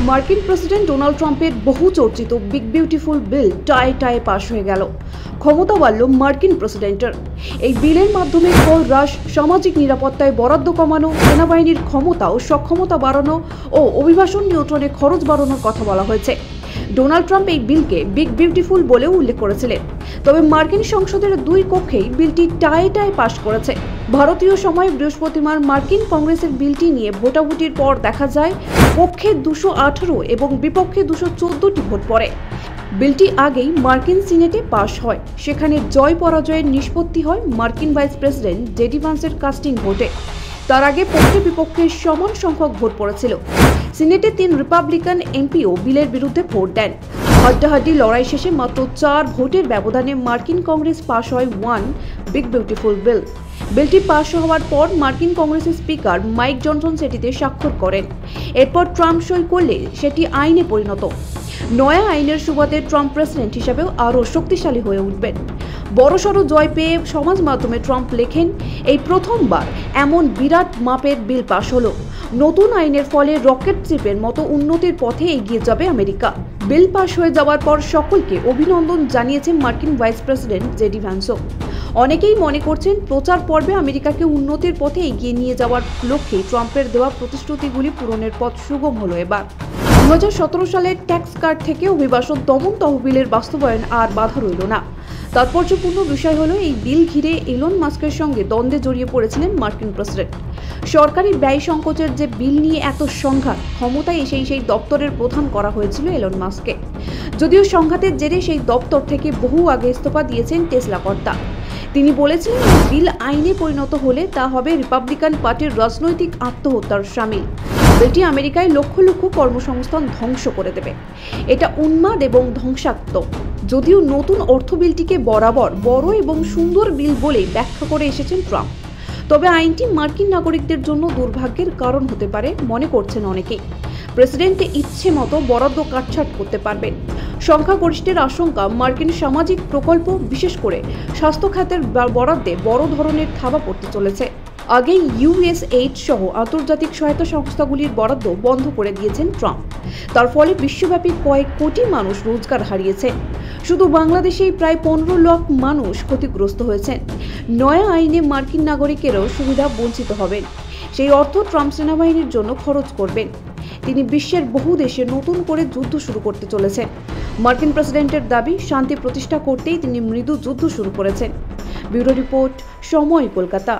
মার্কিন president Donald ট্রাম্পের বহু চর্চিত বিগ বিউটিফুল বিল টায়ে পাশ হয়ে গেল। ক্ষমতা বাড়ল মার্কিন প্রেসিডেন্টের। এই বিলের মাধ্যমে কর হ্রাস, সামাজিক নিরাপত্তায় বরাদ্দ কমানো, সেনাবাহিনীর ক্ষমতা ও সক্ষমতা বাড়ানো ও অভিবাসন নিয়ন্ত্রণে খরচ বাড়ানোর কথা বলা হয়েছে। ডোনাল্ড ট্রাম্প এই বিলকে বিগ বিউটিফুল বলেও উল্লেখ করেছিলেন। তবে মার্কিন সংসদের দুই কক্ষেই বিলটি টায়ে পাশ করেছে। ভারতীয় সময় বৃহস্পতিবার মার্কিন কংগ্রেসের বিলটি নিয়ে ভোটাভুটির পর দেখা যায় পক্ষে 218 এবং বিপক্ষে 214টি ভোট পড়ে। বিলটি আগেই মার্কিন সিনেটে পাশ হয়। সেখানে জয় পরাজয়ের নিষ্পত্তি হয় মার্কিন ভাইস প্রেসিডেন্ট জেডি ভান্সের কাস্টিং ভোটে। তার আগে পক্ষে বিপক্ষে সমান সংখ্যক ভোট পড়েছিল। সিনেটে 3 রিপাবলিকান এমপিও বিলের বিরুদ্ধে ভোট দেন। হাড্ডাহাড্ডি লড়াই শেষে মাত্র 4 ভোটের ব্যবধানে মার্কিন কংগ্রেস পাশ হয় বিগ বিউটিফুল বিল। বিলটি পাশ হওয়ার পর মার্কিন কংগ্রেসের স্পিকার মাইক জনসন সেটিতে স্বাক্ষর করেন। এরপর ট্রাম্প সই করলে সেটি আইনে পরিণত। নয়া আইনের সুবাদে ট্রাম্প প্রেসিডেন্ট হিসাবেও আরও শক্তিশালী হয়ে উঠবেন। বড়সড় জয় পেয়ে সমাজ মাধ্যমে ট্রাম্প লেখেন, এই প্রথমবার এমন বিরাট মাপের বিল পাশ হলো। নতুন আইনের ফলে রকেট শিপের মতো উন্নতির পথে এগিয়ে যাবে আমেরিকা। বিল পাশ হয়ে যাওয়ার পর সকলকে অভিনন্দন জানিয়েছেন মার্কিন ভাইস প্রেসিডেন্ট জেডি ভান্সও। অনেকেই মনে করছেন প্রচার পর্বে আমেরিকাকে উন্নতির পথে এগিয়ে নিয়ে যাওয়ার লক্ষ্যে ট্রাম্পের দেওয়া প্রতিশ্রুতিগুলি পূরণের পথ সুগম হলো এবার। 2017 সালের ট্যাক্স কাট থেকে অভিবাসন দমন তহবিলের বাস্তবায়ন আর বাধা রইল না। তাৎপর্যপূর্ণ বিষয় হলো এই বিল ঘিরে এলন মাস্কের সঙ্গে দ্বন্দ্বে জড়িয়ে পড়েছিলেন মার্কিন প্রেসিডেন্ট। সরকারি ব্যয় সংকোচের যে বিল নিয়ে এত সংঘাত, ক্ষমতায় এসেই সেই দপ্তরের প্রধান করা হয়েছিল এলন মাস্ককে। যদিও সংঘাতের জেরে সেই দপ্তর থেকে বহু আগে ইস্তফা দিয়েছেন টেসলা কর্তা। তিনি বলেছিলেন বিল আইনে পরিণত হলে তা হবে রিপাবলিকান পার্টির রাজনৈতিক আত্মহত্যার শামিল। বিলটি আমেরিকায় লক্ষ লক্ষ কর্মসংস্থান ধ্বংস করে দেবে। এটা উন্মাদ এবং ধ্বংসাত্মক। যদিও নতুন অর্থ বিলটিকে বরাবর বড় এবং সুন্দর বিল বলেই ব্যাখ্যা করে এসেছেন ট্রাম্প, তবে আইনটি মার্কিন নাগরিকদের জন্য দুর্ভাগ্যের কারণ হতে পারে মনে করছেন অনেকেই। প্রেসিডেন্ট ইচ্ছে মতো বরাদ্দ কাটছাট করতে পারবেন। সংখ্যাগরিষ্ঠের আশঙ্কা, মার্কিন সামাজিক প্রকল্প বিশেষ করে স্বাস্থ্য খাতের বরাদ্দে বড় ধরনের থাবা পড়তে চলেছে। আগে USAID সহ আন্তর্জাতিক সহায়তা সংস্থাগুলির বরাদ্দ বন্ধ করে দিয়েছেন ট্রাম্প। তার ফলে বিশ্বব্যাপী কয়েক কোটি মানুষ রোজগার হারিয়েছে। শুধু বাংলাদেশেই প্রায় 15 লাখ মানুষ ক্ষতিগ্রস্ত হয়েছেন। নয়া আইনে মার্কিন নাগরিকেরাও সুবিধা বঞ্চিত হবেন। সেই অর্থ ট্রাম্প সেনাবাহিনীর জন্য খরচ করবেন। তিনি বিশ্বের বহু দেশে নতুন করে যুদ্ধ শুরু করতে চলেছেন। মার্কিন প্রেসিডেন্টের দাবি, শান্তি প্রতিষ্ঠা করতেই তিনি মৃদু যুদ্ধ শুরু করেছেন। ব্যুরো রিপোর্ট, সময়, কলকাতা।